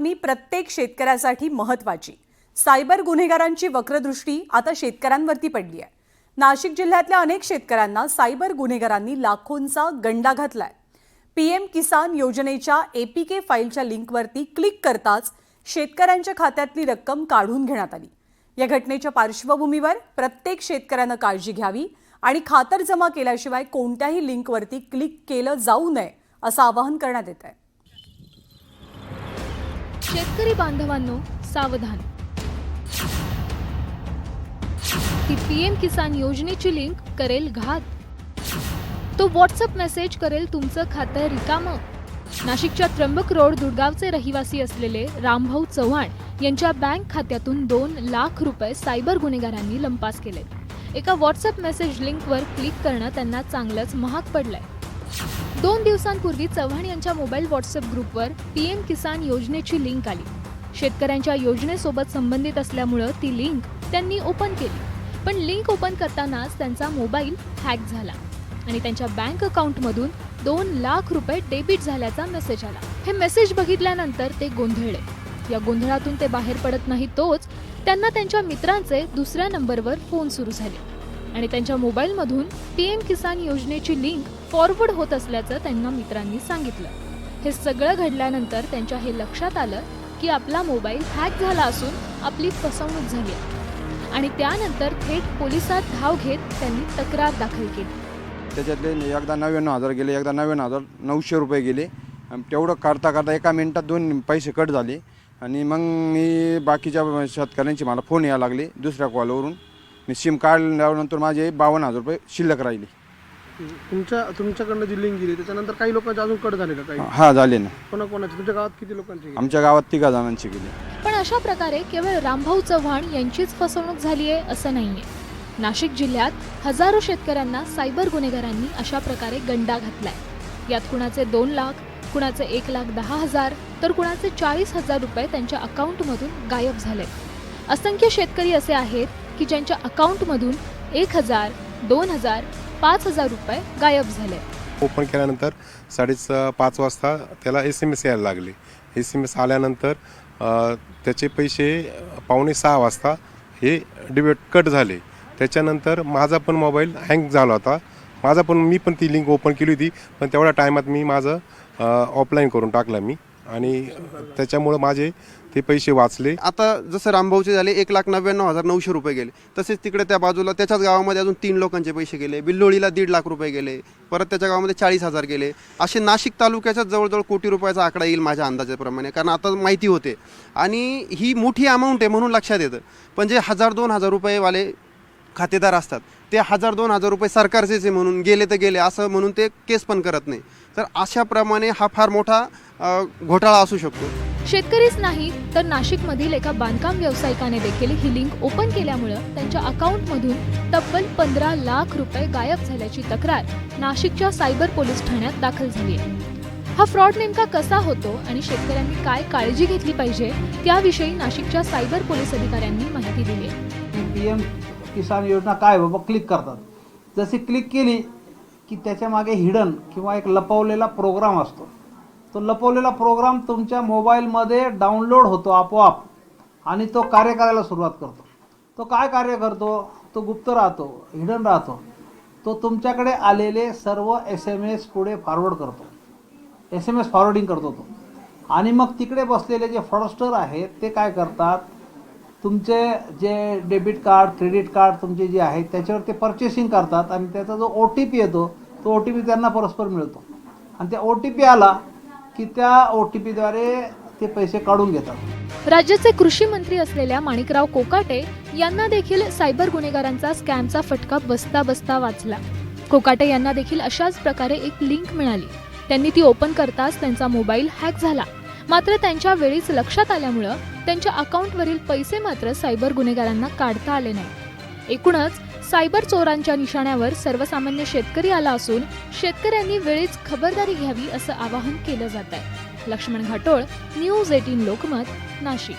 मी प्रत्येक शेतकऱ्यासाठी महत्त्वाची। सायबर गुन्हेगारांची वक्रदृष्टी आता शेतकऱ्यांवरती पडली आहे। नाशिक जिल्ह्यातल्या अनेक शेतकऱ्यांना सायबर गुन्हेगारांनी लाखोंचा गंडा घातलाय। पीएम किसान योजनेच्या एपीके फाईलच्या लिंकवरती क्लिक करताच शेतकऱ्यांच्या खात्यातली रक्कम काढून घेण्यात आली। या घटनेच्या पार्श्वभूमीवर प्रत्येक शेतकऱ्याने काळजी घ्यावी आणि खातरजमा केल्याशिवाय कोणत्याही लिंकवरती क्लिक केलं जाऊ नये असं आवाहन करण्यात येत आहे। शेतकरी बांधवांनो सावधान, ती पीएम किसान योजनेची लिंक करेल घात। तो व्हॉट्सअप मेसेज करेल तुमचं खातं रिकामं। नाशिकच्या त्र्यंबक रोड दुर्गावचे रहिवासी असलेले रामभाऊ चव्हाण यांच्या बँक खात्यातून 2 लाख रुपये सायबर गुन्हेगारांनी लंपास केले। एका व्हॉट्सअप मेसेज लिंकवर क्लिक करणं त्यांना चांगलंच महाग पडलंय। 2 दिवसांपूर्वी चव्हाण यांच्या मोबाईल व्हॉट्सअप ग्रुपवर पीएम किसान योजनेची लिंक आली। शेतकऱ्यांच्या योजनेसोबत संबंधित असल्यामुळे ती लिंक त्यांनी ओपन केली, पण लिंक ओपन करतानाच त्यांचा मोबाईल हॅक झाला आणि त्यांच्या बँक अकाउंटमधून 2 लाख रुपये डेबिट झाल्याचा मेसेज आला। हे मेसेज बघितल्यानंतर ते गोंधळले। या गोंधळातून ते बाहेर पडत नाही तोच त्यांना त्यांच्या मित्रांचे दुसऱ्या नंबरवर फोन सुरू झाले आणि त्यांच्या मोबाईलमधून पीएम किसान योजनेची लिंक फॉरवर्ड होत असल्याचं त्यांना मित्रांनी सांगितलं। हे सगळं घडल्यानंतर त्यांच्या हे लक्षात आलं की आपला मोबाईल हॅक झाला असून आपली फसवणूक झाली आणि त्यानंतर थेट पोलिसात धाव घेत त्यांनी तक्रार दाखल केली। त्याच्यातले एकदा 99,000 गेले, एकदा 99,900 रुपये गेले। तेवढं करता करता एका मिनिटात 2 पैसे कट झाले आणि मग मी बाकीच्या शेतकऱ्यांची मला फोन यायला लागले दुसऱ्या कॉलवरून। मी सिम काढल्यानंतर माझे 52,000 रुपये शिल्लक राहिले। तुमच्याकडनं जी लिंक गेली त्याच्यानंतर काही लोकांचे अजून कट झाले का? काही हा झाले ना। कोणाकोणाचे? तुमच्या गावात किती लोकांचे गेले? आमच्या गावात 3 जणांचे गेले। पण अशा प्रकारे केवळ रामभाऊ चव्हाण यांचीच फसवणूक झाली आहे असं नाहीये। नाशिक जिल्ह्यात हजारो शेतकऱ्यांना सायबर गुन्हेगारांनी अशा प्रकारे गंडा घातलाय। यात कुणाचे 2 लाख, कुणाचे 1,10,000 तर कुणाचे 40,000 रुपये त्यांच्या अकाउंटमधून गायब झाले। असंख्य शेतकरी असे आहेत की ज्यांच्या अकाउंटमधून 1,000, 2,000, 5,000 रुपये गायब झाले। ओपन केल्यानंतर 5:30 वाजता त्याला SMS यायला लागले। SMS आल्यानंतर त्याचे पैसे 5:45 वाजता हे डेबिट कट झाले। त्याच्यानंतर माझा पण मोबाईल हँग झाला होता। मी पण ती लिंक ओपन केली होती, पण तेवढ्या टायमात मी माझं ऑफलाईन करून टाकलं मी आणि त्याच्यामुळे माझे ते पैसे वाचले। आता जसं रामभाऊचे झाले 1,99,900 रुपये गेले, तसेच तिकडे त्या बाजूला त्याच्याच गावामध्ये अजून 3 लोकांचे पैसे गेले। बिल्लोळीला 1.5 लाख रुपये गेले, परत त्याच्या गावामध्ये 40,000 गेले। असे नाशिक तालुक्याच्या जवळजवळ कोटी रुपयाचा आकडा येईल माझ्या अंदाजाप्रमाणे, कारण आता माहिती होते आणि ही मोठी अमाऊंट आहे म्हणून लक्षात येतं। पण जे 1,000-2,000 रुपयेवाले खातेदार असतात ते 1,000-2,000 रुपये सरकारचेच आहे म्हणून गेले तर गेले असं म्हणून ते केस पण करत नाही। तर अशाप्रमाणे हा फार मोठा घोटाळा असू शकतो। शेतकरीच नाही तर नाशिकमधील एका बांधकाम व्यावसायिकाने देखील ही लिंक ओपन केल्यामुळे त्यांच्या अकाउंटमधून तब्बल 15 लाख रुपये गायब झाल्याची तक्रार नाशिकच्या सायबर पोलीस ठाण्यात दाखल झाली आहे। हा फ्रॉड नेमका कसा होतो आणि शेतकऱ्यांनी काय काळजी घेतली पाहिजे त्याविषयी नाशिकच्या सायबर पोलीस अधिकाऱ्यांनी माहिती दिली आहे। पीएम किसान योजना काय बाबा क्लिक करतात, जशी क्लिक केली की त्याच्या मागे हिडन किंवा एक लपवलेला प्रोग्राम असतो। तो लपवलेला प्रोग्राम तुमच्या मोबाईलमध्ये डाउनलोड होतो आपोआप आणि तो कार्य करायला सुरुवात करतो। तो काय कार्य करतो? तो गुप्त राहतो, हिडन राहतो। तो तुमच्याकडे आलेले सर्व SMS पुढे फॉरवर्ड करतो, SMS फॉरवर्डिंग करतो तो। आणि मग तिकडे बसलेले जे फ्रॉडस्टर आहेत ते काय करतात, तुमचे जे डेबिट कार्ड, क्रेडिट कार्ड तुमचे जे आहेत त्याच्यावर ते पर्चेसिंग करतात आणि त्याचा जो OTP येतो तो OTP त्यांना परस्पर मिळतो आणि त्या OTP आला की त्या OTPद्वारे ते पैसे काढून घेतात। राज्याचे कृषी मंत्री असलेल्या माणिकराव कोकाटे यांना देखील सायबर गुन्हेगारांचा स्कॅमचा फटका बसता वाचला। कोकाटे यांना देखील अशाच प्रकारे एक लिंक मिळाली। त्यांनी ती ओपन करताच त्यांचा मोबाईल हॅक झाला, मात्र त्यांच्या वेळीच लक्षात आल्यामुळे त्यांच्या अकाउंटवरील पैसे मात्र सायबर गुन्हेगारांना काढता आले नाही। एकूणच सायबर चोरांच्या निशाण्यावर सर्वसामान्य शेतकरी आला असून शेतकऱ्यांनी वेळीच खबरदारी घ्यावी असं आवाहन केलं जात आहे। लक्ष्मण घाटोळ, न्यूज 18 लोकमत, नाशिक।